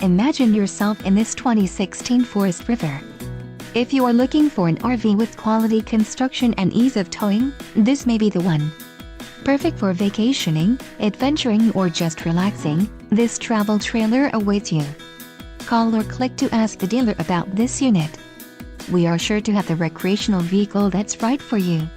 Imagine yourself in this 2016 Forest River. If you are looking for an RV with quality construction and ease of towing, this may be the one. Perfect for vacationing, adventuring or just relaxing, this travel trailer awaits you. Call or click to ask the dealer about this unit. We are sure to have the recreational vehicle that's right for you.